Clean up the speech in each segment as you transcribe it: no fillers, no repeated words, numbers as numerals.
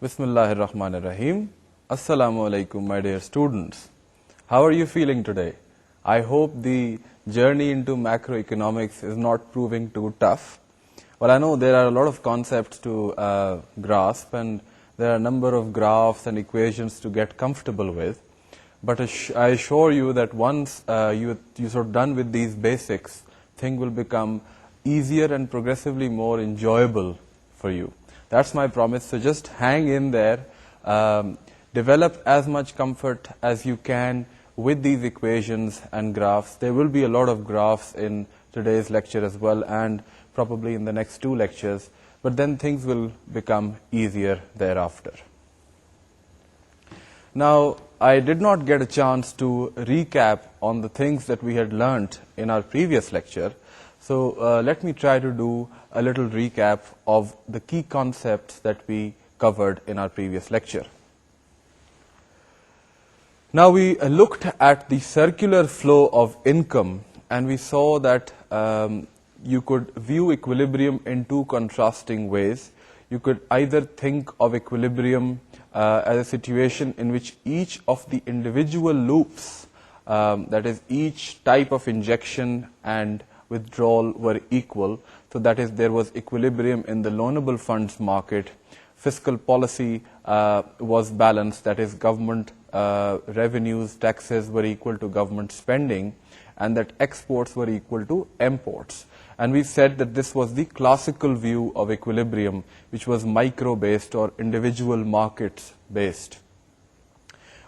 Bismillahirrahmanirrahim. Assalamu alaikum, my dear students. How are you feeling today? I hope the journey into macroeconomics is not proving too tough. Well, I know there are a lot of concepts to grasp, and there are a number of graphs and equations to get comfortable with. But I assure you that once you're sort of done with these basics, things will become easier and progressively more enjoyable for you. That's my promise. So just hang in there. Develop as much comfort as you can with these equations and graphs. There will be a lot of graphs in today's lecture as well, and probably in the next two lectures. But then things will become easier thereafter. Now, I did not get a chance to recap on the things that we had learnt in our previous lecture. So let me try to do a little recap of the key concepts that we covered in our previous lecture. Now we looked at the circular flow of income, and we saw that you could view equilibrium in two contrasting ways. You could either think of equilibrium as a situation in which each of the individual loops, that is each type of injection and withdrawal, were equal. So that is, there was equilibrium in the loanable funds market. Fiscal policy was balanced, that is, government revenues, taxes were equal to government spending, and that exports were equal to imports. And we said that this was the classical view of equilibrium, which was micro-based or individual markets-based.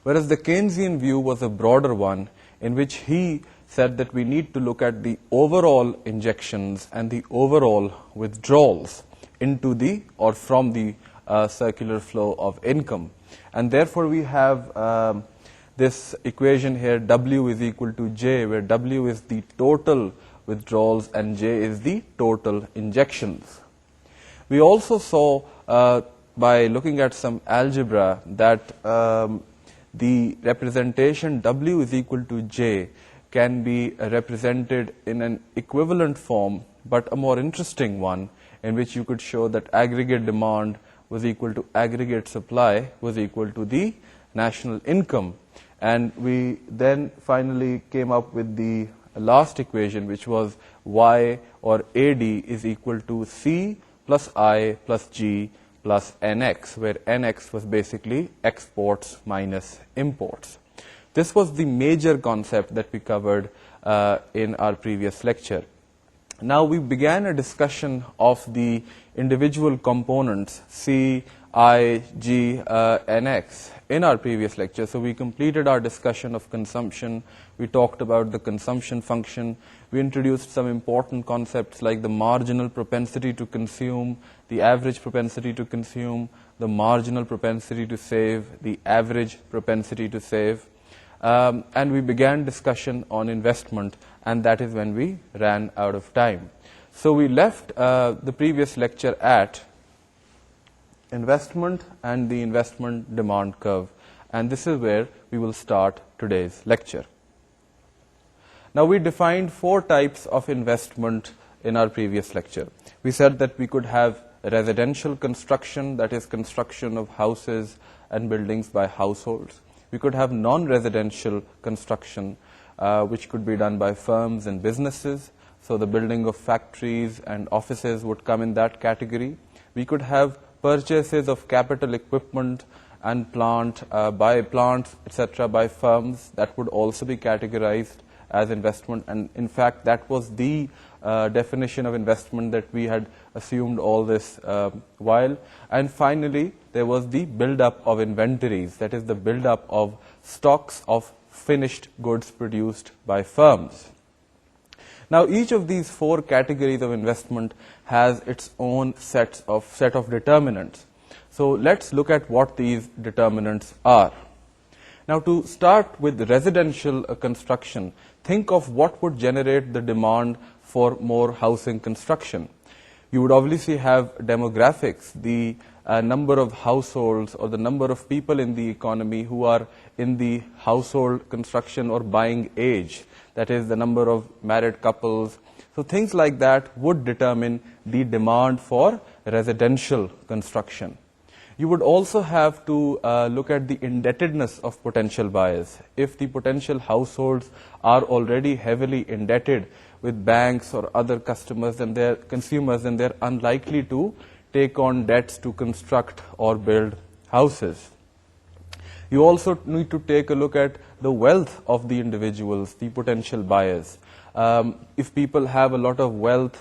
Whereas the Keynesian view was a broader one, in which he said that we need to look at the overall injections and the overall withdrawals into the or from the circular flow of income. And therefore we have this equation here, W is equal to J, where W is the total withdrawals and J is the total injections. We also saw by looking at some algebra that the representation W is equal to J can be represented in an equivalent form, but a more interesting one, in which you could show that aggregate demand was equal to aggregate supply was equal to the national income. And we then finally came up with the last equation, which was Y or AD is equal to C plus I plus G plus NX, where NX was basically exports minus imports. This was the major concept that we covered in our previous lecture. Now we began a discussion of the individual components C, I, G, NX in our previous lecture. So we completed our discussion of consumption. We talked about the consumption function. We introduced some important concepts like the marginal propensity to consume, the average propensity to consume, the marginal propensity to save, the average propensity to save. And we began discussion on investment, and that is when we ran out of time. So we left the previous lecture at investment and the investment demand curve, and this is where we will start today's lecture. Now we defined four types of investment in our previous lecture. We said that we could have residential construction, that is construction of houses and buildings by households. We could have non-residential construction, which could be done by firms and businesses. So the building of factories and offices would come in that category. We could have purchases of capital equipment and plants, etc., by firms. That would also be categorized as investment. And in fact, that was the definition of investment that we had assumed all this while. And finally, there was the build-up of inventories, that is the build-up of stocks of finished goods produced by firms. Now, each of these four categories of investment has its own set of determinants. So let's look at what these determinants are. Now, to start with residential construction, think of what would generate the demand for more housing construction. You would obviously have demographics, the number of households or the number of people in the economy who are in the household construction or buying age, that is the number of married couples. So things like that would determine the demand for residential construction. You would also have to look at the indebtedness of potential buyers. If the potential households are already heavily indebted with banks or other customers, then they're consumers, then they're unlikely to take on debts to construct or build houses. You also need to take a look at the wealth of the individuals, the potential buyers. If people have a lot of wealth,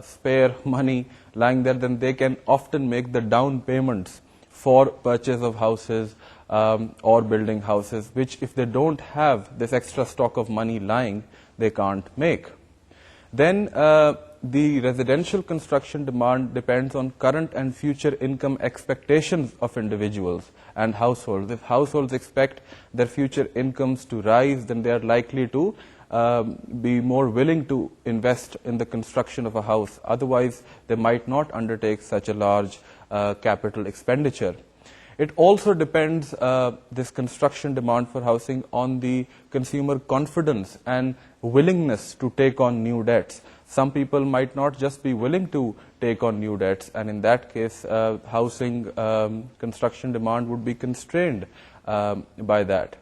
spare money lying there, then they can often make the down payments for purchase of houses or building houses, which if they don't have this extra stock of money lying, they can't make. Then the residential construction demand depends on current and future income expectations of individuals and households. If households expect their future incomes to rise, then they are likely to be more willing to invest in the construction of a house. Otherwise, they might not undertake such a large capital expenditure. It also depends, this construction demand for housing, on the consumer confidence and willingness to take on new debts. Some people might not just be willing to take on new debts, and in that case, housing construction demand would be constrained by that.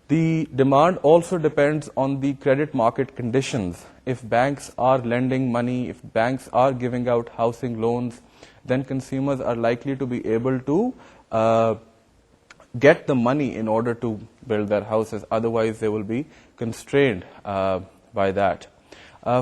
The demand also depends on the credit market conditions. If banks are lending money, if banks are giving out housing loans, then consumers are likely to be able to get the money in order to build their houses. Otherwise, they will be constrained by that.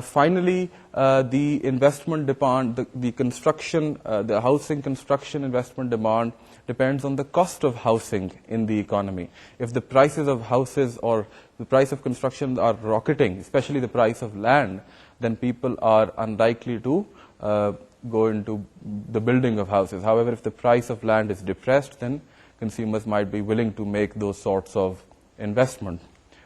Finally, the investment demand, the construction, the housing construction investment demand depends on the cost of housing in the economy. If the prices of houses or the price of construction are rocketing, especially the price of land, then people are unlikely to go into the building of houses. However, if the price of land is depressed, then consumers might be willing to make those sorts of investment.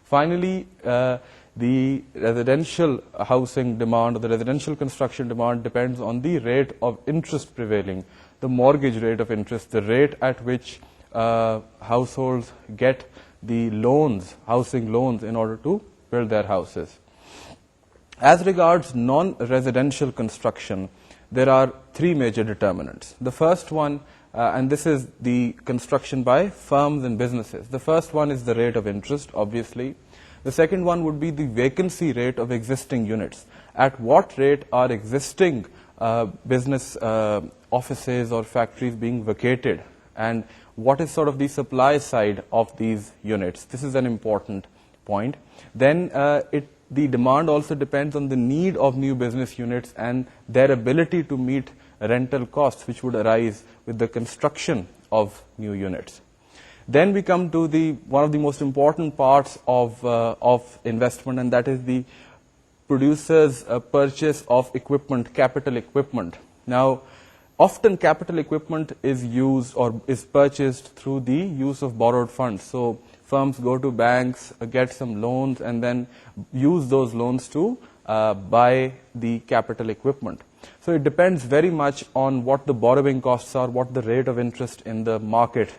Finally, the residential housing demand or the residential construction demand depends on the rate of interest prevailing, the mortgage rate of interest, the rate at which households get the loans, housing loans, in order to build their houses. As regards non-residential construction, there are three major determinants. The first one, and this is the construction by firms and businesses. The first one is the rate of interest, obviously. The second one would be the vacancy rate of existing units. At what rate are existing business offices or factories being vacated, and what is sort of the supply side of these units? This is an important point. Then the demand also depends on the need of new business units and their ability to meet rental costs which would arise with the construction of new units. Then we come to one of the most important parts of investment, and that is the producer's purchase of equipment, capital equipment. Now, often capital equipment is used or is purchased through the use of borrowed funds. So firms go to banks, get some loans, and then use those loans to buy the capital equipment. So it depends very much on what the borrowing costs are, what the rate of interest in the market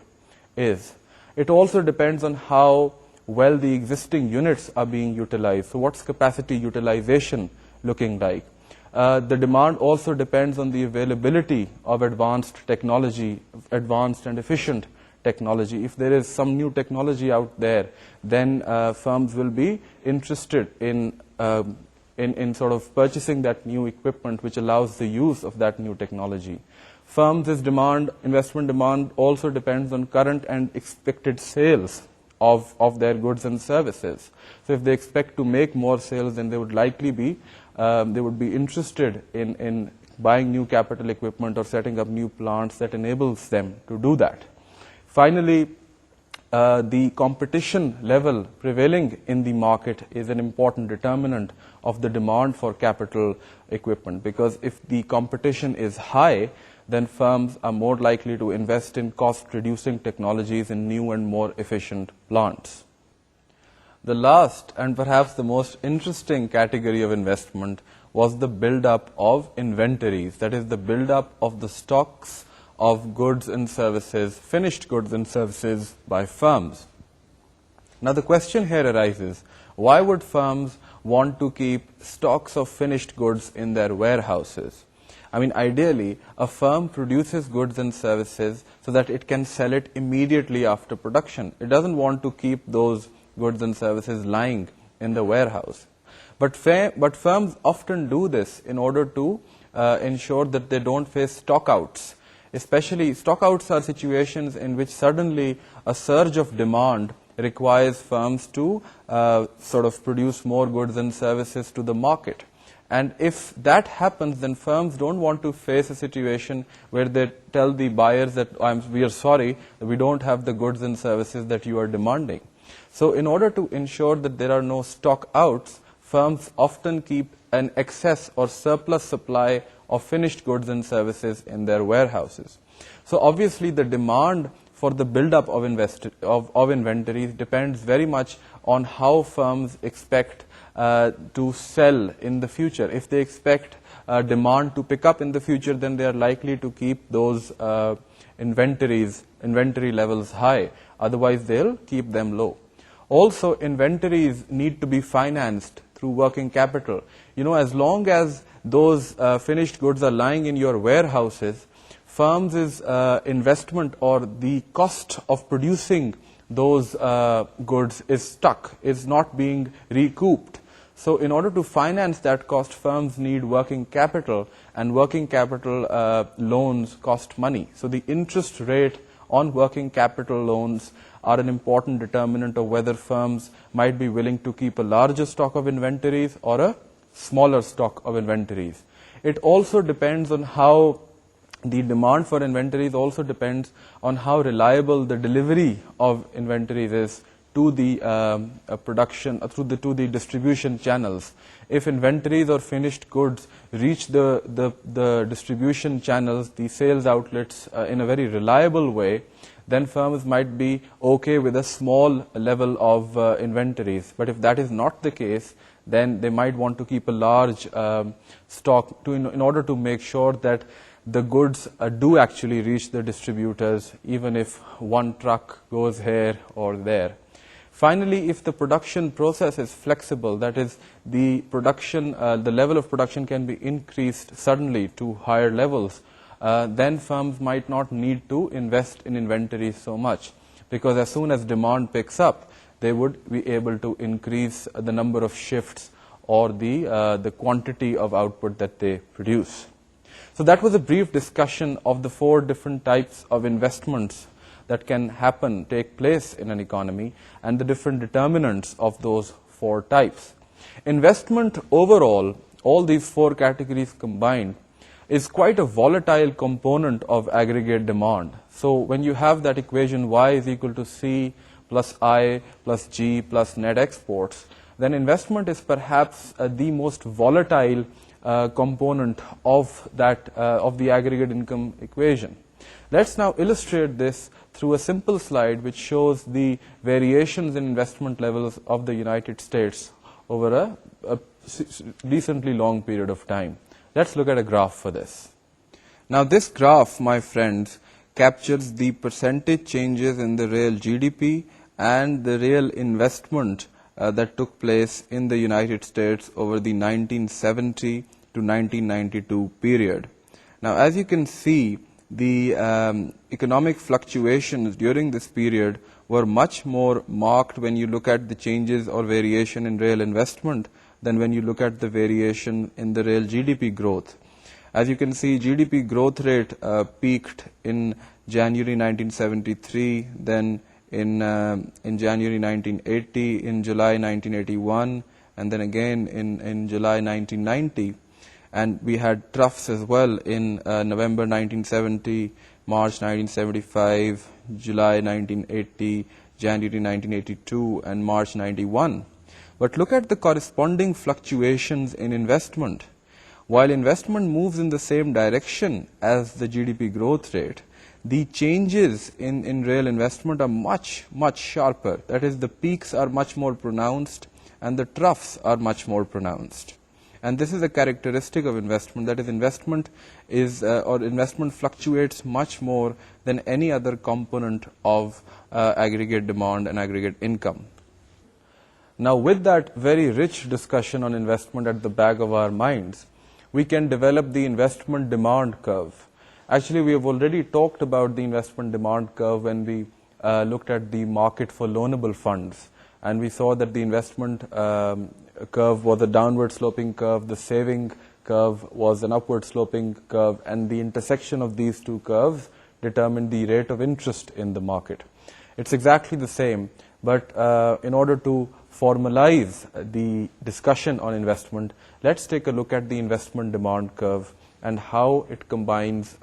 is. It also depends on how well the existing units are being utilized. So what's capacity utilization looking like? The demand also depends on the availability of advanced technology, advanced and efficient technology. If there is some new technology out there, then firms will be interested in sort of purchasing that new equipment which allows the use of that new technology. Firms' investment demand also depends on current and expected sales of their goods and services. So if they expect to make more sales, then they would likely be interested in buying new capital equipment or setting up new plants that enables them to do that. Finally, the competition level prevailing in the market is an important determinant of the demand for capital equipment, because if the competition is high, then firms are more likely to invest in cost-reducing technologies in new and more efficient plants. The last and perhaps the most interesting category of investment was the build-up of inventories, that is the build-up of the stocks of goods and services, finished goods and services by firms. Now the question here arises, why would firms want to keep stocks of finished goods in their warehouses? I mean, ideally, a firm produces goods and services so that it can sell it immediately after production. It doesn't want to keep those goods and services lying in the warehouse. But firms often do this in order to ensure that they don't face stockouts. Especially, stockouts are situations in which suddenly a surge of demand requires firms to sort of produce more goods and services to the market. And if that happens, then firms don't want to face a situation where they tell the buyers that we are sorry, we don't have the goods and services that you are demanding. So in order to ensure that there are no stock outs, firms often keep an excess or surplus supply of finished goods and services in their warehouses. So obviously the demand for the build-up of inventories depends very much on how firms expect to sell in the future. If they expect demand to pick up in the future, then they are likely to keep those inventory levels high. Otherwise, they'll keep them low. Also, inventories need to be financed through working capital. You know, as long as those finished goods are lying in your warehouses, firms' investment or the cost of producing those goods is stuck, is not being recouped. So in order to finance that cost, firms need working capital, and working capital loans cost money. So the interest rate on working capital loans are an important determinant of whether firms might be willing to keep a larger stock of inventories or a smaller stock of inventories. It also depends on how the demand for inventories also depends on how reliable the delivery of inventories is to the production, to the distribution channels. If inventories or finished goods reach the distribution channels, the sales outlets in a very reliable way, then firms might be okay with a small level of inventories. But if that is not the case, then they might want to keep a large stock in order to make sure that the goods do actually reach the distributors, even if one truck goes here or there. Finally, if the production process is flexible, that is, the level of production can be increased suddenly to higher levels, then firms might not need to invest in inventory so much, because as soon as demand picks up, they would be able to increase the number of shifts or the quantity of output that they produce. So that was a brief discussion of the 4 different types of investments that can take place in an economy, and the different determinants of those 4 types. Investment overall, all these 4 categories combined, is quite a volatile component of aggregate demand. So when you have that equation y is equal to c plus I plus g plus net exports, then investment is perhaps the most volatile component of the aggregate income equation. Let's now illustrate this through a simple slide which shows the variations in investment levels of the United States over a decently long period of time. Let's look at a graph for this. Now this graph, my friends, captures the percentage changes in the real GDP and the real investment that took place in the United States over the 1970 to 1992 period. Now, as you can see, the economic fluctuations during this period were much more marked when you look at the changes or variation in real investment than when you look at the variation in the real GDP growth. As you can see, GDP growth rate peaked in January 1973, then in January 1980, in July 1981, and then again in July 1990. And we had troughs as well in November 1970, March 1975, July 1980, January 1982, and March 91. But look at the corresponding fluctuations in investment. While investment moves in the same direction as the GDP growth rate, the changes in real investment are much, much sharper. That is, the peaks are much more pronounced and the troughs are much more pronounced. And this is a characteristic of investment. That is, investment fluctuates much more than any other component of aggregate demand and aggregate income. Now, with that very rich discussion on investment at the back of our minds, we can develop the investment demand curve. Actually, we have already talked about the investment demand curve when we looked at the market for loanable funds, and we saw that the investment curve was a downward sloping curve, the saving curve was an upward sloping curve, and the intersection of these two curves determined the rate of interest in the market. It's exactly the same, but in order to formalize the discussion on investment, let's take a look at the investment demand curve and how it combines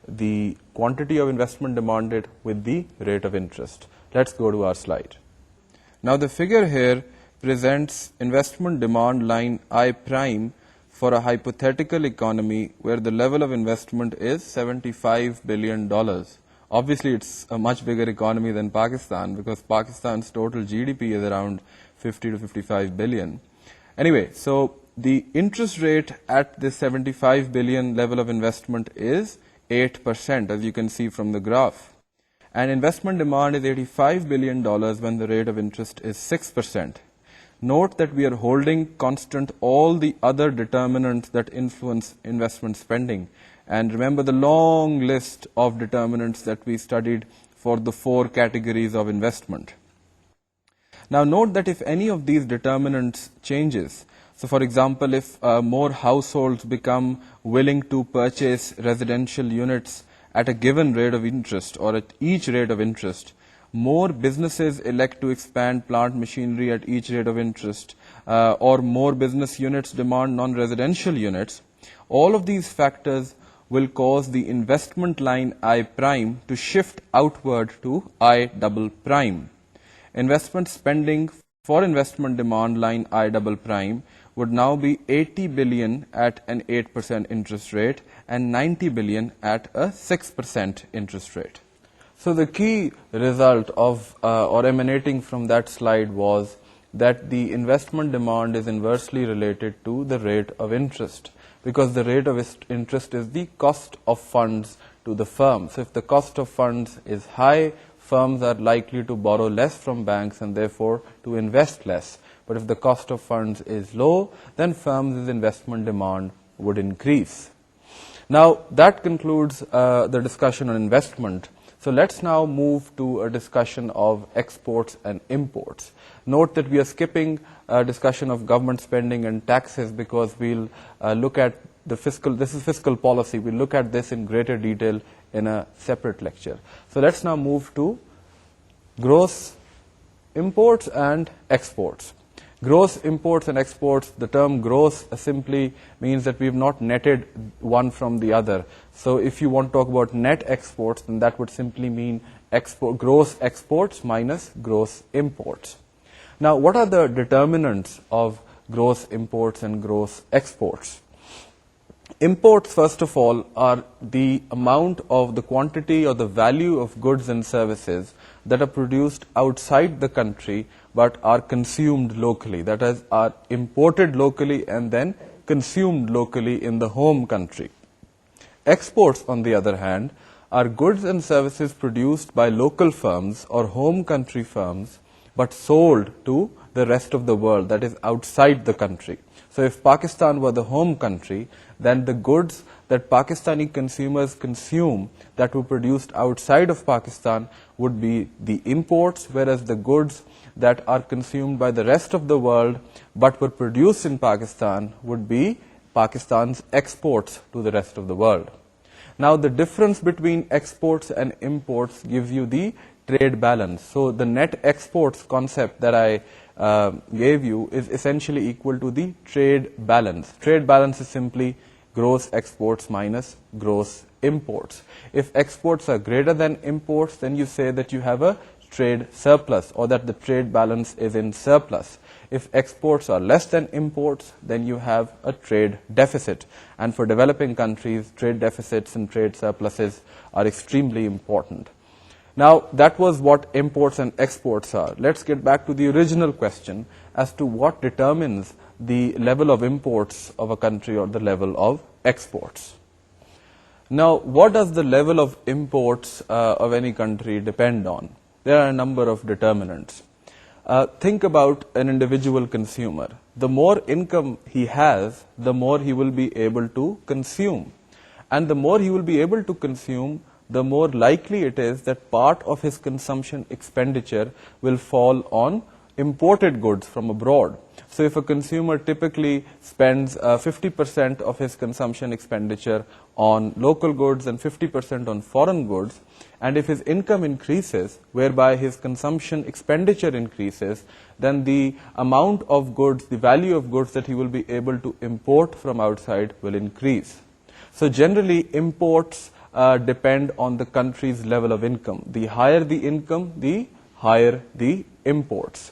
the quantity of investment demanded with the rate of interest. Let's go to our slide. Now the figure here presents investment demand line I prime for a hypothetical economy where the level of investment is $75 billion. Obviously, it's a much bigger economy than Pakistan because Pakistan's total GDP is around 50 to 55 billion. Anyway, so the interest rate at this 75 billion level of investment is 8%, as you can see from the graph. And investment demand is $85 billion when the rate of interest is 6%. Note that we are holding constant all the other determinants that influence investment spending. And remember the long list of determinants that we studied for the 4 categories of investment. Now note that if any of these determinants changes, so for example, if more households become willing to purchase residential units at a given rate of interest or at each rate of interest, more businesses elect to expand plant machinery at each rate of interest, or more business units demand non-residential units, all of these factors will cause the investment line I prime to shift outward to I double prime. Investment spending for investment demand line I double prime would now be 80 billion at an 8% interest rate and 90 billion at a 6% interest rate. So the key result of or emanating from that slide was that the investment demand is inversely related to the rate of interest, because the rate of interest is the cost of funds to the firm. So if the cost of funds is high, firms are likely to borrow less from banks and therefore to invest less. But if the cost of funds is low, then firms' investment demand would increase. Now that concludes the discussion on investment. So let's now move to a discussion of exports and imports. Note that we are skipping a discussion of government spending and taxes because we'll look at the this is fiscal policy. We'll look at this in greater detail in a separate lecture. So let's now move to gross imports and exports. Gross imports and exports, the term gross simply means that we have not netted one from the other. So if you want to talk about net exports, then that would simply mean gross exports minus gross imports. Now, what are the determinants of gross imports and gross exports? Imports, first of all, are the amount of the quantity or the value of goods and services that are produced outside the country but are consumed locally. That is, are imported locally and then consumed locally in the home country. Exports, on the other hand, are goods and services produced by local firms or home country firms but sold to the rest of the world, that is outside the country. So if Pakistan were the home country, then the goods that Pakistani consumers consume that were produced outside of Pakistan would be the imports, whereas the goods that are consumed by the rest of the world but were produced in Pakistan would be Pakistan's exports to the rest of the world. Now the difference between exports and imports gives you the trade balance. So the net exports concept that I gave you is essentially equal to the trade balance. Trade balance is simply gross exports minus gross imports. If exports are greater than imports, then you say that you have a trade surplus or that the trade balance is in surplus. If exports are less than imports, then you have a trade deficit. And for developing countries, trade deficits and trade surpluses are extremely important. Now, that was what imports and exports are. Let's get back to the original question as to what determines the level of imports of a country or the level of exports. Now, what does the level of imports of any country depend on? There are a number of determinants. Think about an individual consumer. The more income he has, the more he will be able to consume. And the more he will be able to consume, the more likely it is that part of his consumption expenditure will fall on imported goods from abroad. So if a consumer typically spends 50% of his consumption expenditure on local goods and 50% on foreign goods, and if his income increases, whereby his consumption expenditure increases, then the amount of goods, the value of goods that he will be able to import from outside will increase. So generally, imports depend on the country's level of income. The higher the income, the higher the imports.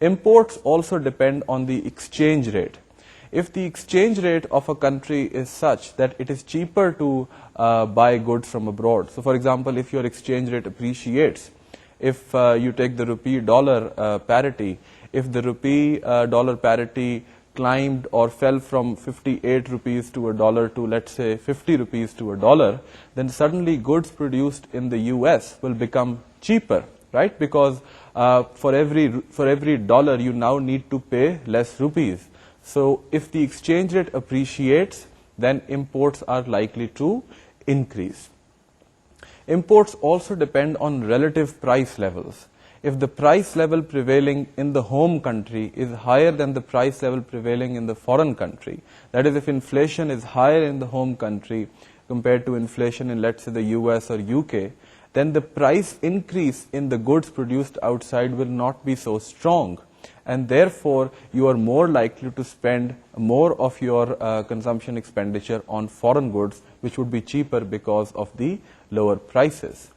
Imports also depend on the exchange rate. If the exchange rate of a country is such that it is cheaper to buy goods from abroad, so for example, if your exchange rate appreciates, if you take the rupee dollar parity, if the rupee dollar parity climbed or fell from 58 rupees to a dollar to, let's say, 50 rupees to a dollar, then suddenly goods produced in the US will become cheaper, right? Because for every dollar you now need to pay less rupees. So if the exchange rate appreciates, then imports are likely to increase. Imports also depend on relative price levels. If the price level prevailing in the home country is higher than the price level prevailing in the foreign country, that is, if inflation is higher in the home country compared to inflation in, let's say, the US or UK, then the price increase in the goods produced outside will not be so strong. And therefore, you are more likely to spend more of your consumption expenditure on foreign goods, which would be cheaper because of the lower prices.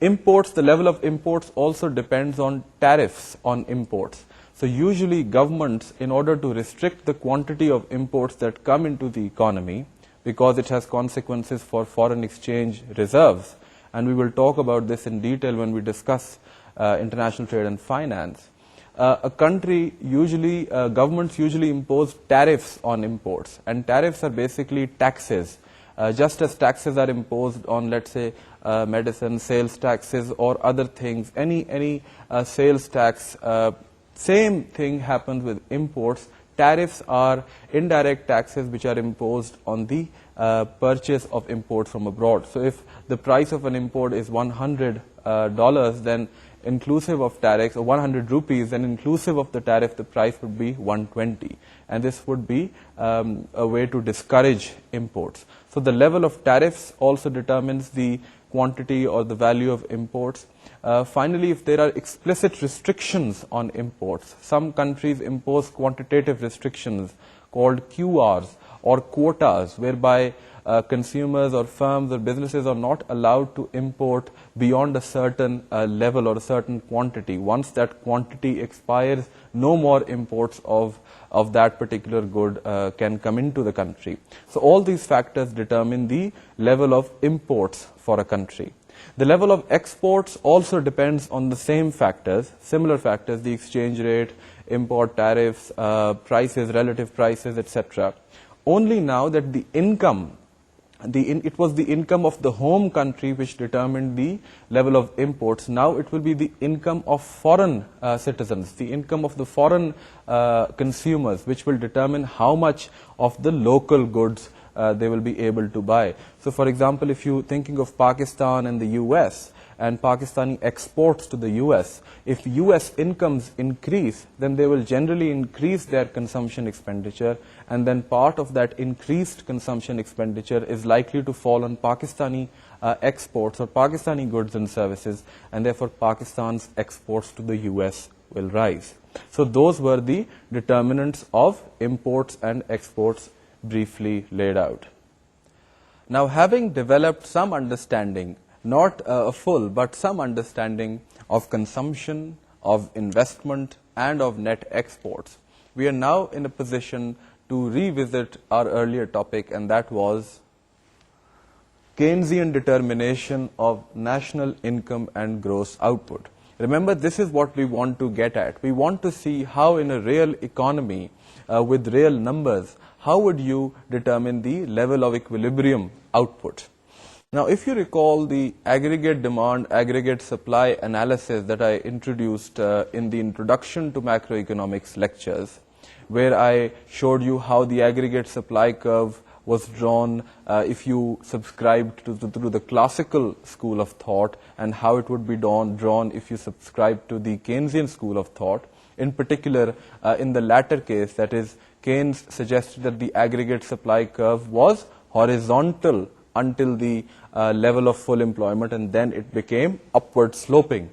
Imports, the level of imports also depends on tariffs on imports. So usually governments, in order to restrict the quantity of imports that come into the economy, because it has consequences for foreign exchange reserves, and we will talk about this in detail when we discuss international trade and finance. A country usually, governments usually impose tariffs on imports, and tariffs are basically taxes. Just as taxes are imposed on, let's say, medicine, sales taxes or other things, any sales tax, same thing happens with imports. Tariffs are indirect taxes which are imposed on the purchase of imports from abroad. So if the price of an import is $100, then inclusive of tariffs, or 100 rupees, then inclusive of the tariff, the price would be 120. And this would be a way to discourage imports. So the level of tariffs also determines the quantity or the value of imports. Finally, if there are explicit restrictions on imports, some countries impose quantitative restrictions called QRs or quotas, whereby consumers or firms or businesses are not allowed to import beyond a certain level or a certain quantity. Once that quantity expires, no more imports of that particular good can come into the country. So all these factors determine the level of imports for a country. The level of exports also depends on the same factors, similar factors, the exchange rate, import tariffs, prices, relative prices, etc. Only now that the income, it was the income of the home country which determined the level of imports. Now it will be the income of foreign citizens, the income of the foreign consumers, which will determine how much of the local goods they will be able to buy. So for example, if you're thinking of Pakistan and the US, and Pakistani exports to the US, if US incomes increase, then they will generally increase their consumption expenditure, and then part of that increased consumption expenditure is likely to fall on Pakistani exports or Pakistani goods and services, and therefore Pakistan's exports to the US will rise. So those were the determinants of imports and exports briefly laid out. Now, having developed some understanding, not a full, but some understanding of consumption, of investment, and of net exports, we are now in a position to revisit our earlier topic, and that was Keynesian determination of national income and gross output. Remember, this is what we want to get at. We want to see how in a real economy with real numbers, how would you determine the level of equilibrium output? Now, if you recall the aggregate demand, aggregate supply analysis that I introduced in the introduction to macroeconomics lectures, where I showed you how the aggregate supply curve was drawn if you subscribed to the classical school of thought, and how it would be drawn if you subscribed to the Keynesian school of thought. In particular, in the latter case, that is, Keynes suggested that the aggregate supply curve was horizontal until the level of full employment, and then it became upward sloping.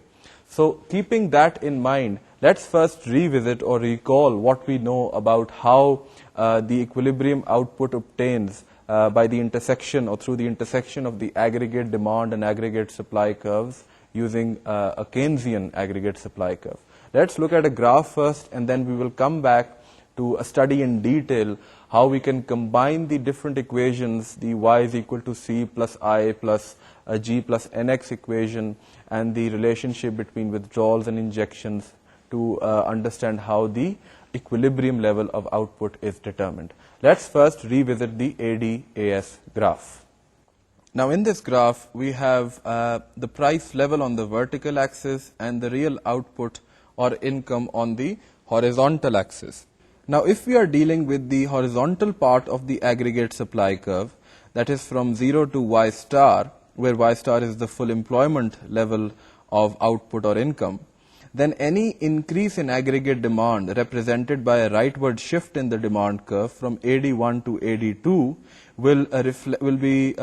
So keeping that in mind, let's first revisit or recall what we know about how the equilibrium output obtains by the intersection or through the intersection of the aggregate demand and aggregate supply curves using a Keynesian aggregate supply curve. Let's look at a graph first, and then we will come back to a study in detail how we can combine the different equations, the y is equal to c plus I plus g plus nx equation, and the relationship between withdrawals and injections to understand how the equilibrium level of output is determined. Let's first revisit the ADAS graph. Now, in this graph, we have the price level on the vertical axis and the real output or income on the horizontal axis. Now, if we are dealing with the horizontal part of the aggregate supply curve, that is from 0 to y star, where y star is the full employment level of output or income, then any increase in aggregate demand represented by a rightward shift in the demand curve from AD1 to AD2 will be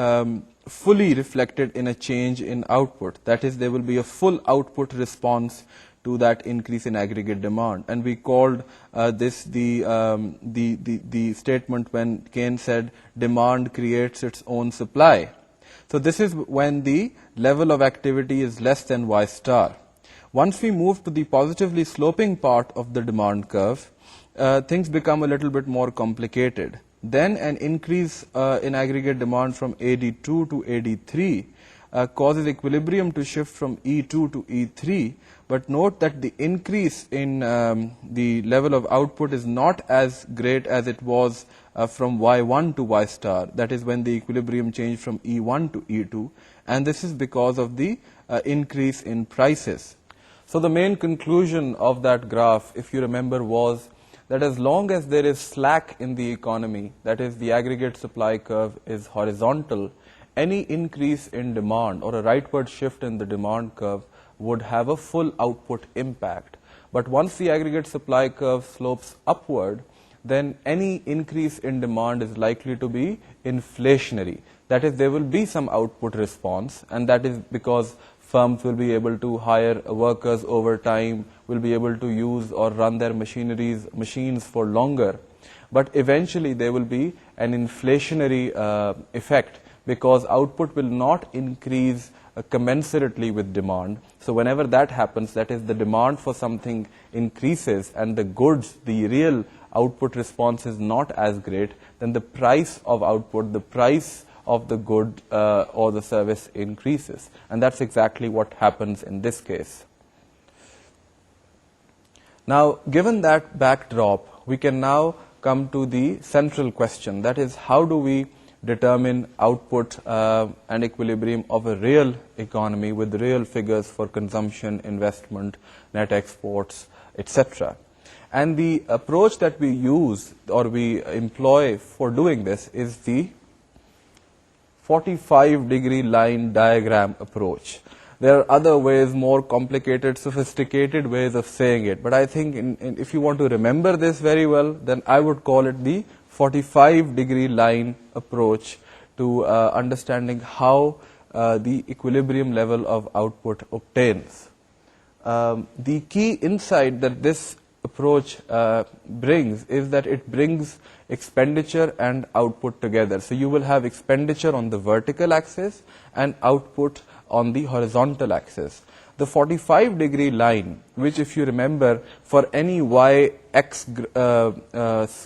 fully reflected in a change in output. That is, there will be a full output response to that increase in aggregate demand. And we called this the statement when Keynes said demand creates its own supply. So this is when the level of activity is less than y star. Once we move to the positively sloping part of the demand curve, things become a little bit more complicated. Then an increase in aggregate demand from AD2 to AD3 causes equilibrium to shift from E2 to E3, but note that the increase in the level of output is not as great as it was from Y1 to Y star. That is when the equilibrium changed from E1 to E2, and this is because of the increase in prices. So the main conclusion of that graph, if you remember, was that as long as there is slack in the economy, that is, the aggregate supply curve is horizontal, any increase in demand or a rightward shift in the demand curve would have a full output impact. But once the aggregate supply curve slopes upward, then any increase in demand is likely to be inflationary. That is, there will be some output response, and that is because firms will be able to hire workers over time, will be able to use or run their machines for longer. But eventually there will be an inflationary effect, because output will not increase commensurately with demand. So whenever that happens, that is, the demand for something increases and the goods, the real output response is not as great, then the price of output, the price of the good or the service increases. And that's exactly what happens in this case. Now, given that backdrop, we can now come to the central question. That is, how do we determine output and equilibrium of a real economy with real figures for consumption, investment, net exports, etc. And the approach that we use or we employ for doing this is the 45-degree line diagram approach. There are other ways, more complicated, sophisticated ways of saying it, but I think if you want to remember this very well, then I would call it the 45-degree line approach to understanding how the equilibrium level of output obtains. The key insight that this approach brings is that it brings expenditure and output together. So you will have expenditure on the vertical axis and output on the horizontal axis. The 45-degree line, which if you remember, for any y-x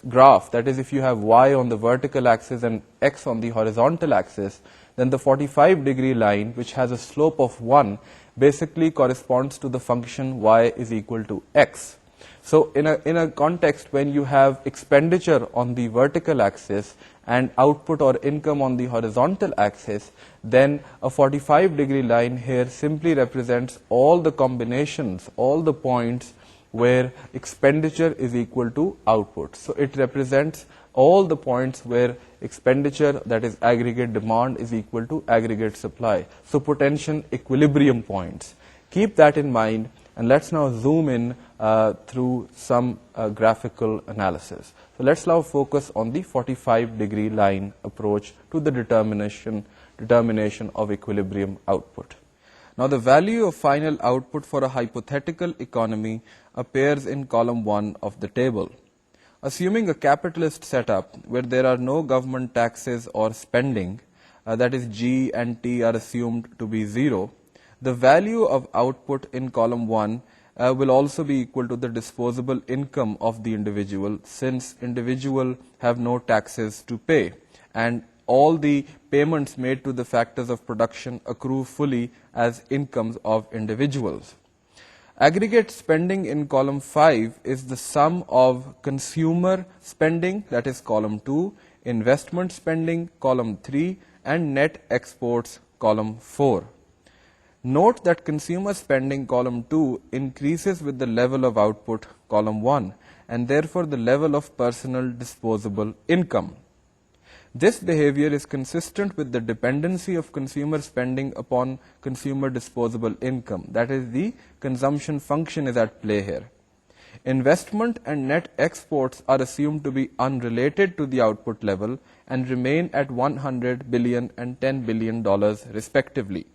graph, that is, if you have y on the vertical axis and x on the horizontal axis, then the 45-degree line, which has a slope of 1, basically corresponds to the function y is equal to x. So in a context when you have expenditure on the vertical axis and output or income on the horizontal axis, then a 45-degree line here simply represents all the combinations, all the points where expenditure is equal to output. So it represents all the points where expenditure, that is aggregate demand, is equal to aggregate supply. So potential equilibrium points. Keep that in mind, and let's now zoom in through some graphical analysis. So let's now focus on the 45-degree line approach to the determination of equilibrium output. Now the value of final output for a hypothetical economy appears in column 1 of the table. Assuming a capitalist setup where there are no government taxes or spending, that is G and T are assumed to be 0, the value of output in column 1 will also be equal to the disposable income of the individual, since individual have no taxes to pay and all the payments made to the factors of production accrue fully as incomes of individuals. Aggregate spending in column 5 is the sum of consumer spending, that is column 2, investment spending, column 3, and net exports, column 4. Note that consumer spending, column 2, increases with the level of output, column 1, and therefore the level of personal disposable income. This behavior is consistent with the dependency of consumer spending upon consumer disposable income. That is, the consumption function is at play here. Investment and net exports are assumed to be unrelated to the output level and remain at $100 billion and $10 billion respectively.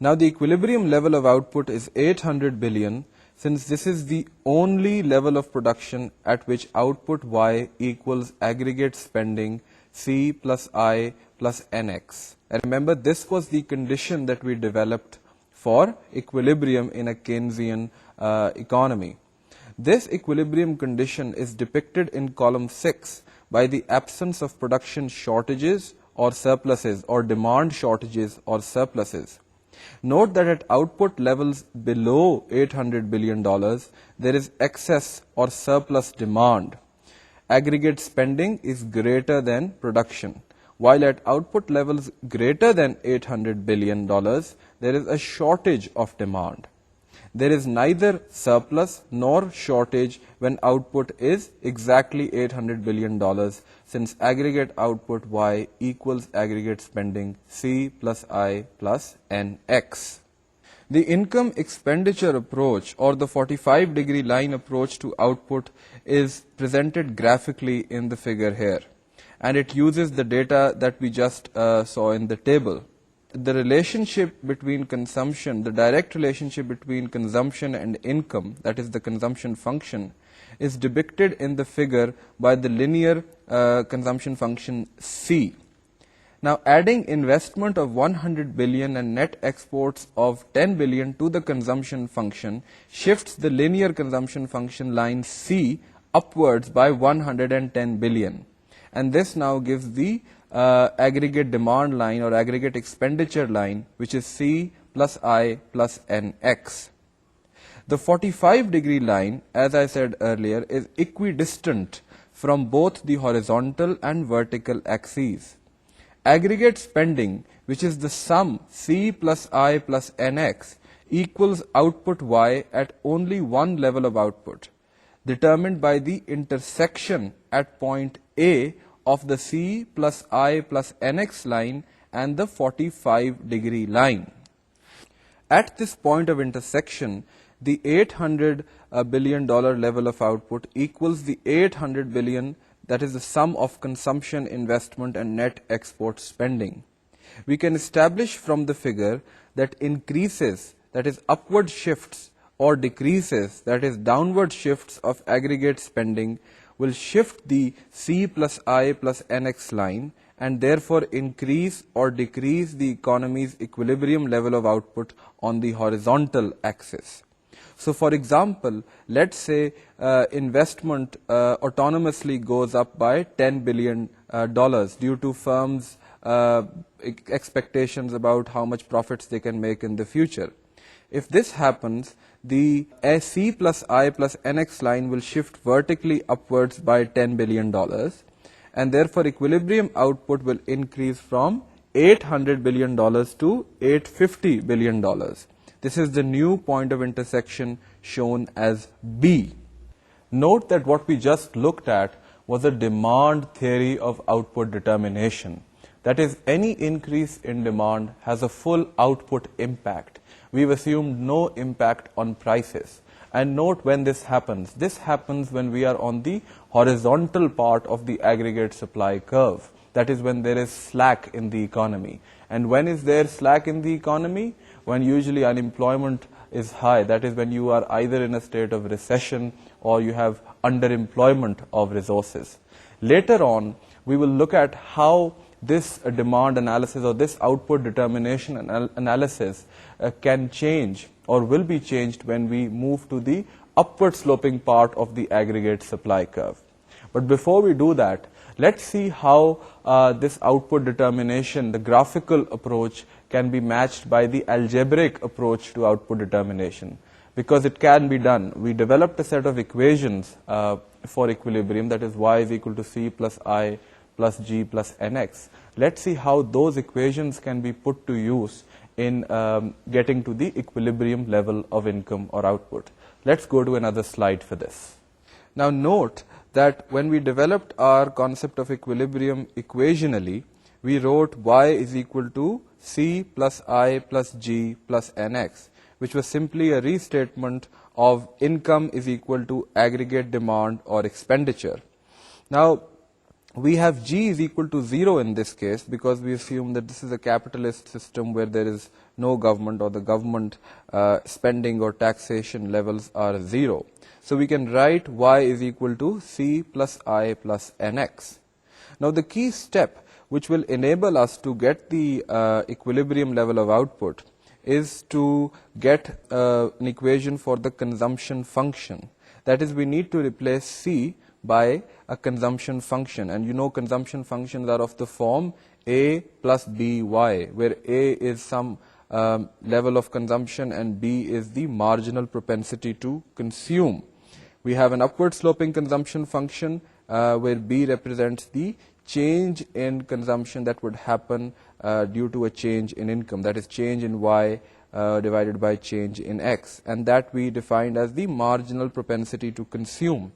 Now the equilibrium level of output is 800 billion, since this is the only level of production at which output Y equals aggregate spending C plus I plus NX. And remember, this was the condition that we developed for equilibrium in a Keynesian economy. This equilibrium condition is depicted in column 6 by the absence of production shortages or surpluses, or demand shortages or surpluses. Note that at output levels below $800 billion, there is excess or surplus demand. Aggregate spending is greater than production, while at output levels greater than $800 billion, there is a shortage of demand. There is neither surplus nor shortage when output is exactly $800 billion, since aggregate output Y equals aggregate spending C plus I plus NX. The income expenditure approach, or the 45-degree line approach to output, is presented graphically in the figure here, and it uses the data that we just saw in the table. The relationship between consumption, the direct relationship between consumption and income, that is the consumption function, is depicted in the figure by the linear consumption function C. Now, adding investment of 100 billion and net exports of 10 billion to the consumption function shifts the linear consumption function line C upwards by 110 billion. And this now gives the aggregate demand line or aggregate expenditure line, which is C plus I plus NX. The 45-degree line, as I said earlier, is equidistant from both the horizontal and vertical axes. Aggregate spending, which is the sum C plus I plus NX, equals output Y at only one level of output, determined by the intersection at point A of the C plus I plus NX line and the 45-degree line. At this point of intersection, the $800 billion level of output equals the 800 billion, that is the sum of consumption, investment, and net export spending. We can establish from the figure that increases, that is upward shifts, or decreases, that is downward shifts of aggregate spending, will shift the C plus I plus NX line and therefore increase or decrease the economy's equilibrium level of output on the horizontal axis. So for example, let's say investment autonomously goes up by $10 billion due to firms' expectations about how much profits they can make in the future. If this happens, the C plus I plus NX line will shift vertically upwards by $10 billion, and therefore equilibrium output will increase from $800 billion to $850 billion. This is the new point of intersection shown as B. Note that what we just looked at was a demand theory of output determination. That is, any increase in demand has a full output impact. We've assumed no impact on prices. And note when this happens. This happens when we are on the horizontal part of the aggregate supply curve. That is when there is slack in the economy. And when is there slack in the economy? When usually unemployment is high. That is when you are either in a state of recession or you have underemployment of resources. Later on, we will look at how this demand analysis or this output determination analysis can change or will be changed when we move to the upward sloping part of the aggregate supply curve. But before we do that, let's see how this output determination, the graphical approach, can be matched by the algebraic approach to output determination. Because it can be done. We developed a set of equations for equilibrium, that is y is equal to C plus I plus G plus NX. Let's see how those equations can be put to use in getting to the equilibrium level of income or output. Let's go to another slide for this. Now note that when we developed our concept of equilibrium equationally, we wrote y is equal to C plus I plus G plus NX, which was simply a restatement of income is equal to aggregate demand or expenditure. Now, we have G is equal to 0 in this case because we assume that this is a capitalist system where there is no government or the government spending or taxation levels are 0. So we can write y is equal to C plus I plus NX. Now the key step which will enable us to get the equilibrium level of output is to get an equation for the consumption function. That is, we need to replace C by a consumption function, and you know consumption functions are of the form A plus BY, where A is some level of consumption and B is the marginal propensity to consume. We have an upward sloping consumption function where B represents the change in consumption that would happen due to a change in income, that is change in Y divided by change in X, and that we defined as the marginal propensity to consume.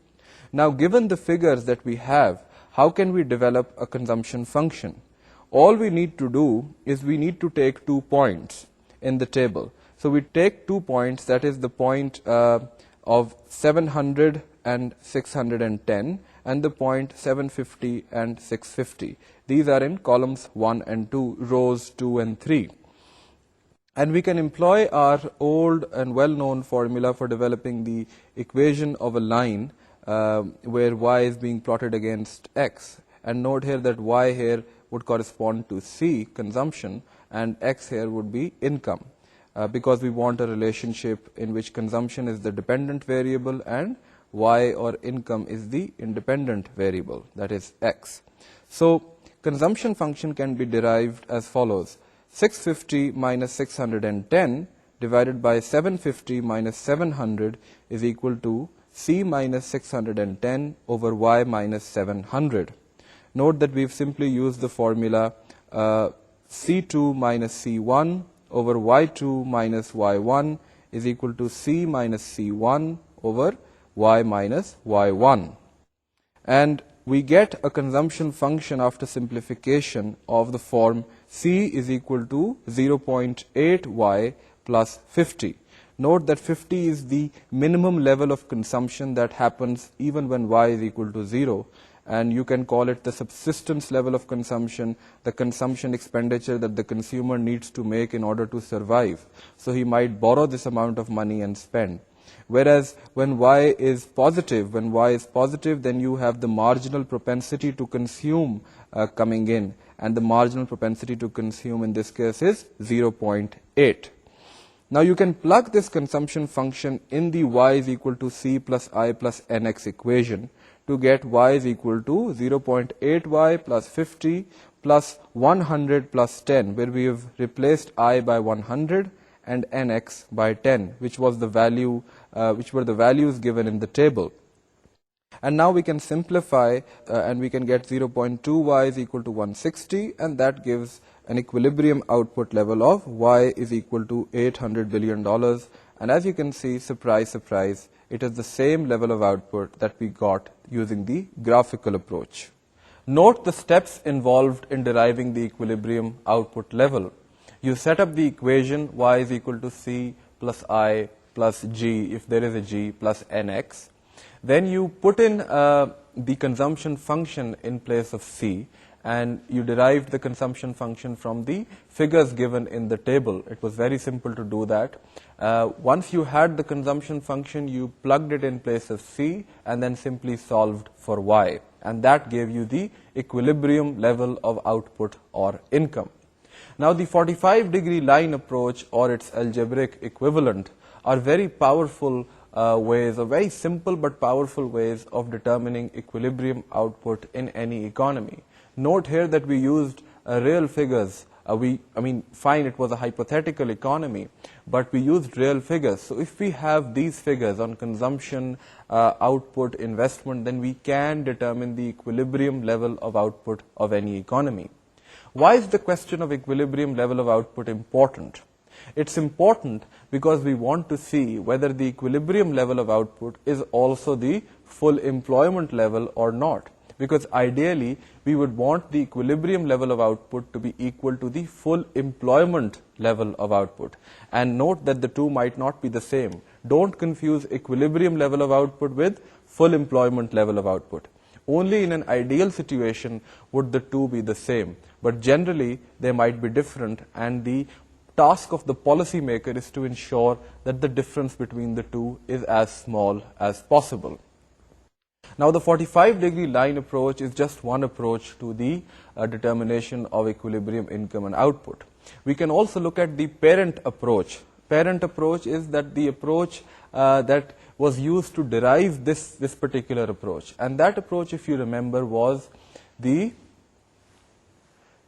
Now, given the figures that we have, how can we develop a consumption function? All we need to do is we need to take 2 points in the table. So we take 2 points, that is the point of 700 and 610 and the point 750 and 650. These are in columns 1 and 2, rows 2 and 3. And we can employ our old and well-known formula for developing the equation of a line where y is being plotted against x. And note here that y here would correspond to C, consumption, and x here would be income, because we want a relationship in which consumption is the dependent variable and y or income is the independent variable, that is x. So consumption function can be derived as follows: 650 minus 610 divided by 750 minus 700 is equal to C minus 610 over Y minus 700. Note that we've simply used the formula C2 minus C1 over Y2 minus Y1 is equal to C minus C1 over Y minus Y1. And we get a consumption function after simplification of the form C is equal to 0.8Y plus 50. Note that 50 is the minimum level of consumption that happens even when y is equal to 0, and you can call it the subsistence level of consumption, the consumption expenditure that the consumer needs to make in order to survive. So he might borrow this amount of money and spend. Whereas when y is positive, then you have the marginal propensity to consume coming in, and the marginal propensity to consume in this case is 0.8. Now you can plug this consumption function in the y is equal to C plus I plus NX equation to get y is equal to 0.8y plus 50 plus 100 plus 10, where we have replaced I by 100 and nx by 10, which was the value, which were the values given in the table. And now we can simplify and we can get 0.2y is equal to 160, and that gives an equilibrium output level of y is equal to $800 billion. And as you can see, surprise, surprise, it is the same level of output that we got using the graphical approach. Note the steps involved in deriving the equilibrium output level. You set up the equation y is equal to c plus I plus g, if there is a g, plus nx. Then you put in the consumption function in place of c, and you derived the consumption function from the figures given in the table. It was very simple to do that. Once you had the consumption function, you plugged it in place of c and then simply solved for y, and that gave you the equilibrium level of output or income. Now the 45-degree line approach or its algebraic equivalent are very powerful ways, or very simple but powerful ways of determining equilibrium output in any economy. Note here that we used real figures. Fine, it was a hypothetical economy, but we used real figures. So if we have these figures on consumption, output, investment, then we can determine the equilibrium level of output of any economy. Why is the question of equilibrium level of output important? It's important because we want to see whether the equilibrium level of output is also the full employment level or not. Because ideally, we would want the equilibrium level of output to be equal to the full employment level of output. And note that the two might not be the same. Don't confuse equilibrium level of output with full employment level of output. Only in an ideal situation would the two be the same. But generally, they might be different, and the task of the policymaker is to ensure that the difference between the two is as small as possible. Now, the 45-degree line approach is just one approach to the determination of equilibrium income and output. We can also look at the parent approach. Parent approach is that the approach that was used to derive this particular approach. And that approach, if you remember, was the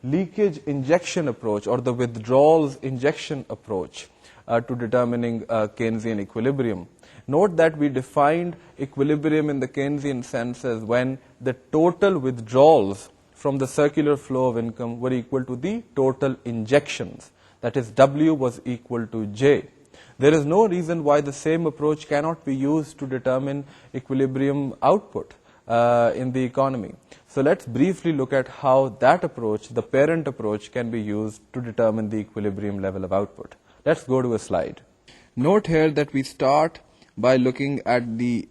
leakage injection approach or the withdrawals injection approach to determining Keynesian equilibrium. Note that we defined equilibrium in the Keynesian sense as when the total withdrawals from the circular flow of income were equal to the total injections. That is, W was equal to J. There is no reason why the same approach cannot be used to determine equilibrium output in the economy. So let's briefly look at how that approach, the parent approach, can be used to determine the equilibrium level of output. Let's go to a slide. Note here that we start by looking at the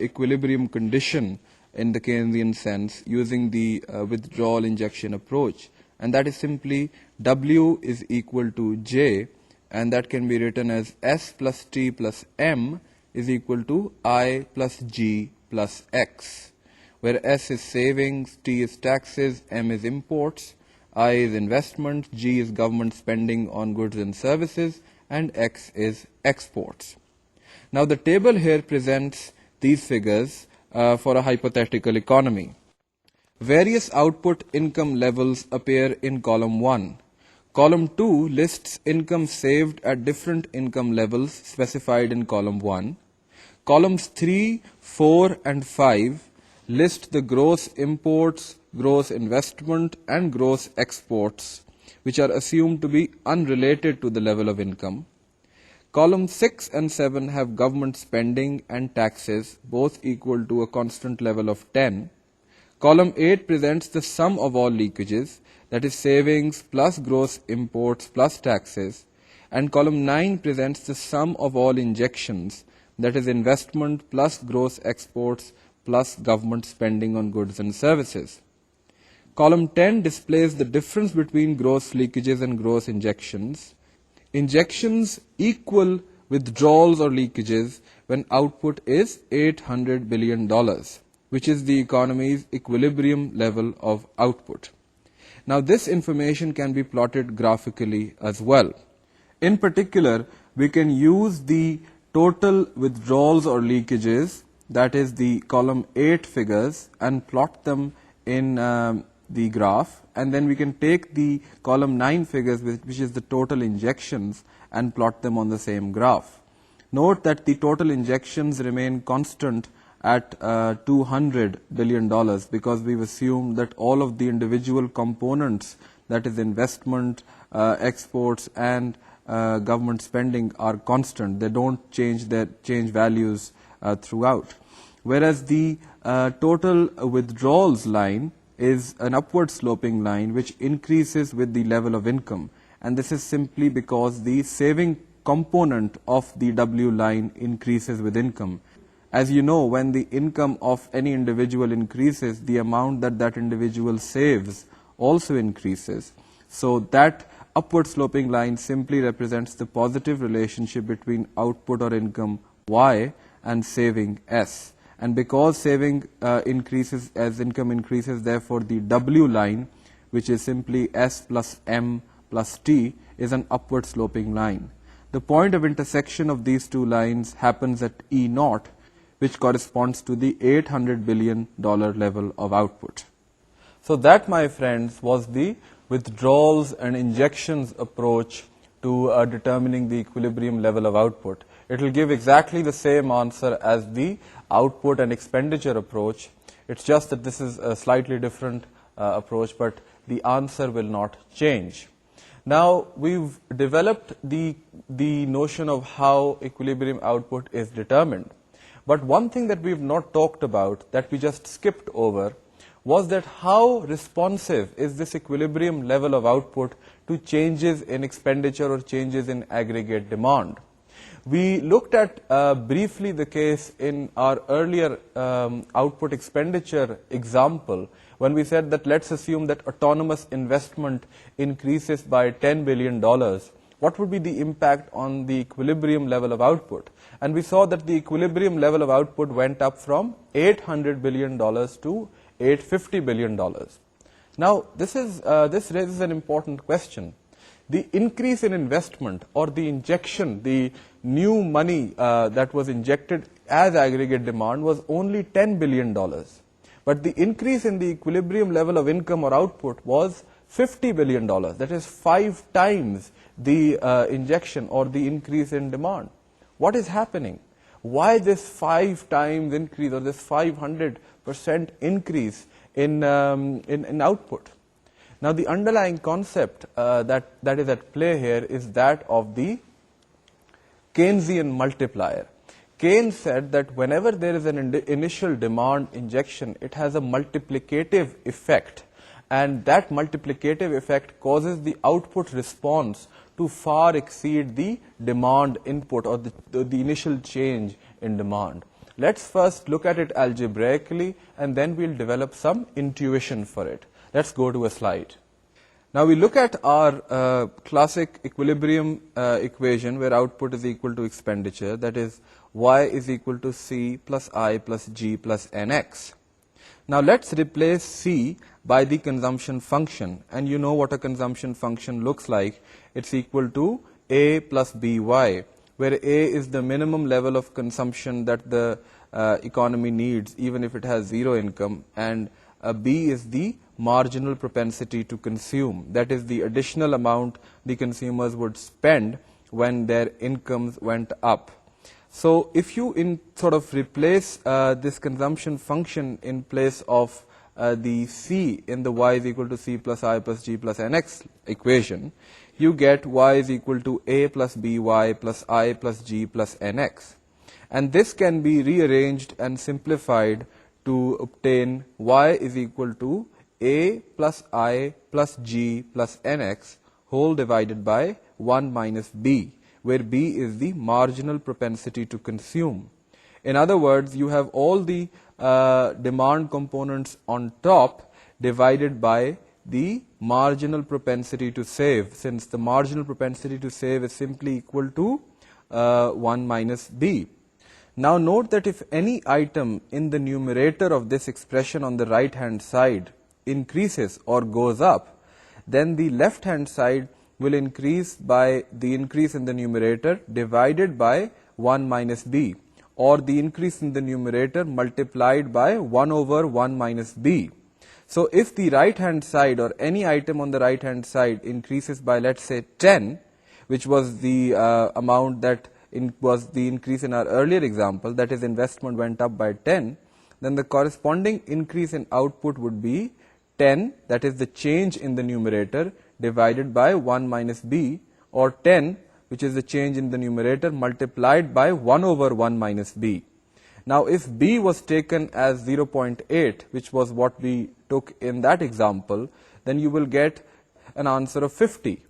equilibrium condition in the Keynesian sense using the withdrawal injection approach. And that is simply W is equal to J, and that can be written as S plus T plus M is equal to I plus G plus X, where S is savings, T is taxes, M is imports, I is investment, G is government spending on goods and services, and X is exports. Now the table here presents these figures for a hypothetical economy. Various output income levels appear in column 1. Column 2 lists income saved at different income levels specified in column 1. Columns 3, 4, and 5 list the gross imports, gross investment, and gross exports, which are assumed to be unrelated to the level of income. Columns 6 and 7 have government spending and taxes, both equal to a constant level of 10. Column 8 presents the sum of all leakages, that is savings plus gross imports plus taxes. And column 9 presents the sum of all injections, that is investment plus gross exports plus government spending on goods and services. Column 10 displays the difference between gross leakages and gross injections. Injections equal withdrawals or leakages when output is $800 billion, which is the economy's equilibrium level of output. Now, this information can be plotted graphically as well. In particular, we can use the total withdrawals or leakages, that is the column 8 figures, and plot them in the graph, and then we can take the column 9 figures, which is the total injections, and plot them on the same graph. Note that the total injections remain constant at $200 billion because we've assumed that all of the individual components, that is investment, exports, and government spending, are constant. They don't change values throughout. Whereas the total withdrawals line is an upward sloping line which increases with the level of income, and this is simply because the saving component of the W line increases with income. As you know, when the income of any individual increases, the amount that individual saves also increases. So that upward sloping line simply represents the positive relationship between output or income Y and saving S. And because saving increases as income increases, therefore the W line, which is simply S plus M plus T, is an upward sloping line. The point of intersection of these two lines happens at E0, which corresponds to the $800 billion level of output. So that, my friends, was the withdrawals and injections approach to determining the equilibrium level of output. It will give exactly the same answer as the output and expenditure approach. It's just that this is a slightly different approach, but the answer will not change. Now, we've developed the notion of how equilibrium output is determined. But one thing that we've not talked about, that we just skipped over, was that how responsive is this equilibrium level of output to changes in expenditure or changes in aggregate demand. We looked at briefly the case in our earlier output expenditure example when we said that let's assume that autonomous investment increases by $10 billion. What would be the impact on the equilibrium level of output? And we saw that the equilibrium level of output went up from $800 billion to $850 billion. Now, this raises an important question. The increase in investment or the injection, the new money that was injected as aggregate demand was only $10 billion. But the increase in the equilibrium level of income or output was $50 billion. That is 5 times the injection or the increase in demand. What is happening? Why this 5 times increase or this 500% increase in output? Now, the underlying concept that is at play here is that of the Keynesian multiplier. Keynes said that whenever there is an initial demand injection, it has a multiplicative effect, and that multiplicative effect causes the output response to far exceed the demand input or the initial change in demand. Let's first look at it algebraically, and then we'll develop some intuition for it. Let's go to a slide. Now we look at our classic equilibrium equation where output is equal to expenditure, that is Y is equal to C plus I plus G plus NX. Now let's replace C by the consumption function, and you know what a consumption function looks like. It's equal to A plus BY, where A is the minimum level of consumption that the economy needs even if it has zero income, and B is the marginal propensity to consume, that is the additional amount the consumers would spend when their incomes went up. So if you sort of replace this consumption function in place of the C in the Y is equal to C plus I plus G plus NX equation, you get Y is equal to A plus BY plus I plus G plus NX. And this can be rearranged and simplified to obtain Y is equal to A plus I plus G plus NX whole divided by 1 minus B, where B is the marginal propensity to consume. In other words, you have all the demand components on top divided by the marginal propensity to save, since the marginal propensity to save is simply equal to 1 minus B. Now note that if any item in the numerator of this expression on the right hand side increases or goes up, then the left hand side will increase by the increase in the numerator divided by 1 minus B, or the increase in the numerator multiplied by 1 over 1 minus B. So if the right hand side or any item on the right hand side increases by, let's say, 10, which was the amount that was the increase in our earlier example, that is, investment went up by 10, then the corresponding increase in output would be 10, that is the change in the numerator, divided by 1 minus b, or 10, which is the change in the numerator, multiplied by 1 over 1 minus b. Now, if b was taken as 0.8, which was what we took in that example, then you will get an answer of 50.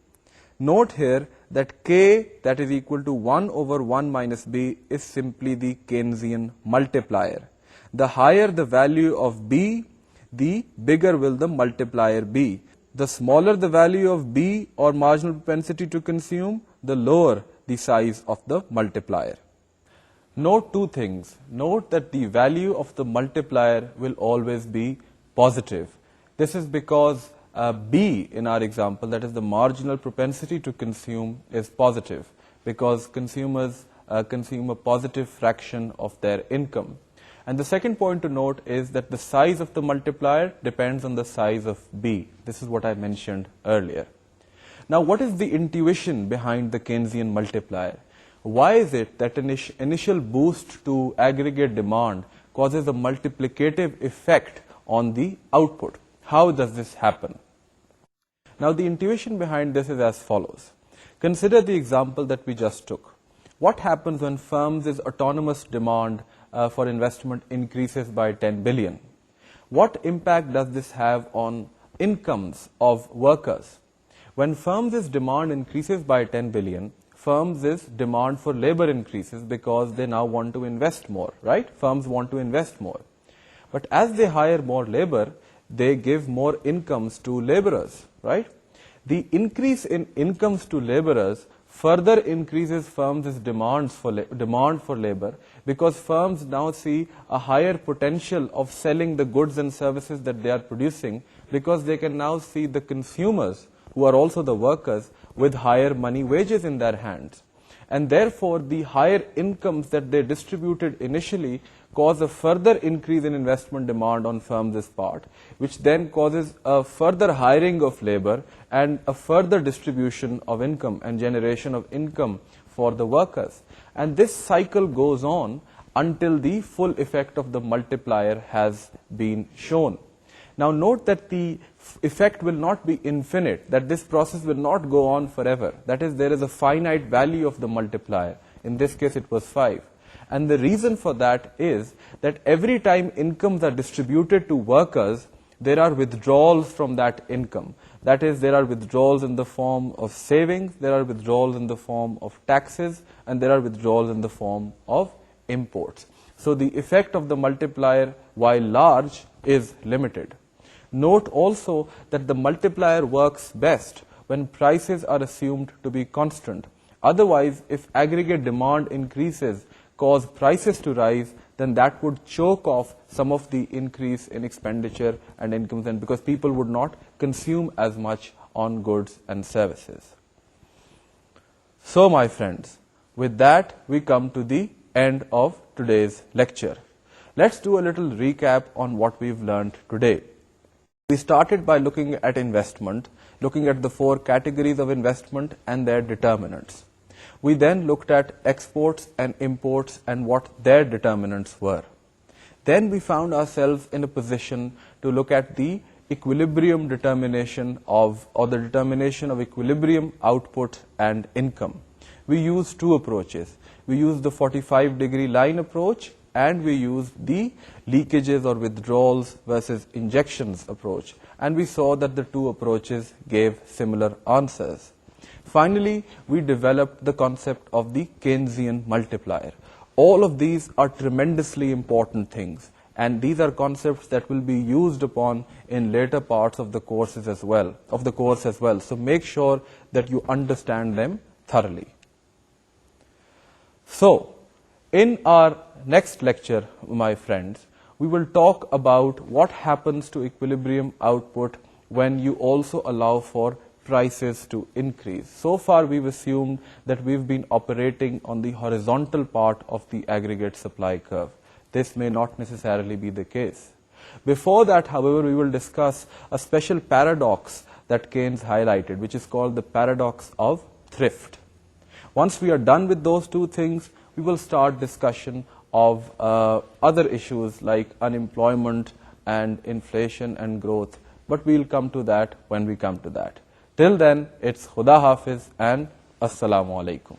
Note here that k, that is equal to 1 over 1 minus b, is simply the Keynesian multiplier. The higher the value of b, the bigger will the multiplier be. The smaller the value of b, or marginal propensity to consume, the lower the size of the multiplier. Note two things. Note that the value of the multiplier will always be positive. This is because b in our example, that is the marginal propensity to consume, is positive, because consumers consume a positive fraction of their income. And the second point to note is that the size of the multiplier depends on the size of b. This is what I mentioned earlier. Now, what is the intuition behind the Keynesian multiplier? Why is it that an initial boost to aggregate demand causes a multiplicative effect on the output? How does this happen? Now, the intuition behind this is as follows. Consider the example that we just took. What happens when firms' autonomous demand for investment increases by 10 billion? What impact does this have on incomes of workers? When firms' demand increases by 10 billion, firms' demand for labor increases because they now want to invest more, right? Firms want to invest more. But as they hire more labor, they give more incomes to laborers, right? The increase in incomes to laborers further increases firms' demand for labor, because firms now see a higher potential of selling the goods and services that they are producing, because they can now see the consumers, who are also the workers, with higher money wages in their hands. And therefore, the higher incomes that they distributed initially cause a further increase in investment demand on firms' part, which then causes a further hiring of labor and a further distribution of income and generation of income for the workers. And this cycle goes on until the full effect of the multiplier has been shown. Now, note that the effect will not be infinite, that this process will not go on forever. That is, there is a finite value of the multiplier. In this case, it was 5. And the reason for that is that every time incomes are distributed to workers, there are withdrawals from that income. That is, there are withdrawals in the form of savings, there are withdrawals in the form of taxes, and there are withdrawals in the form of imports. So the effect of the multiplier, while large, is limited. Note also that the multiplier works best when prices are assumed to be constant. Otherwise, if aggregate demand increases cause prices to rise, then that would choke off some of the increase in expenditure and incomes, and because people would not consume as much on goods and services. So, my friends, with that we come to the end of today's lecture. Let's do a little recap on what we've learned today. We started by looking at investment, looking at the 4 categories of investment and their determinants. We then looked at exports and imports and what their determinants were. Then we found ourselves in a position to look at the equilibrium determination of, or the determination of equilibrium output and income. We used 2 approaches. We used the 45-degree line approach, and we used the leakages or withdrawals versus injections approach. And we saw that the 2 approaches gave similar answers. Finally, we developed the concept of the Keynesian multiplier. All of these are tremendously important things, and these are concepts that will be used upon in later parts of the courses as well, So make sure that you understand them thoroughly. So, in our next lecture, my friends, we will talk about what happens to equilibrium output when you also allow for prices to increase. So far, we've assumed that we've been operating on the horizontal part of the aggregate supply curve. This may not necessarily be the case. Before that, however, we will discuss a special paradox that Keynes highlighted, which is called the paradox of thrift. Once we are done with those two things, we will start discussion of other issues like unemployment and inflation and growth, but we'll come to that when we come to that. Till then, it's Khuda Hafiz and Assalamu Alaikum.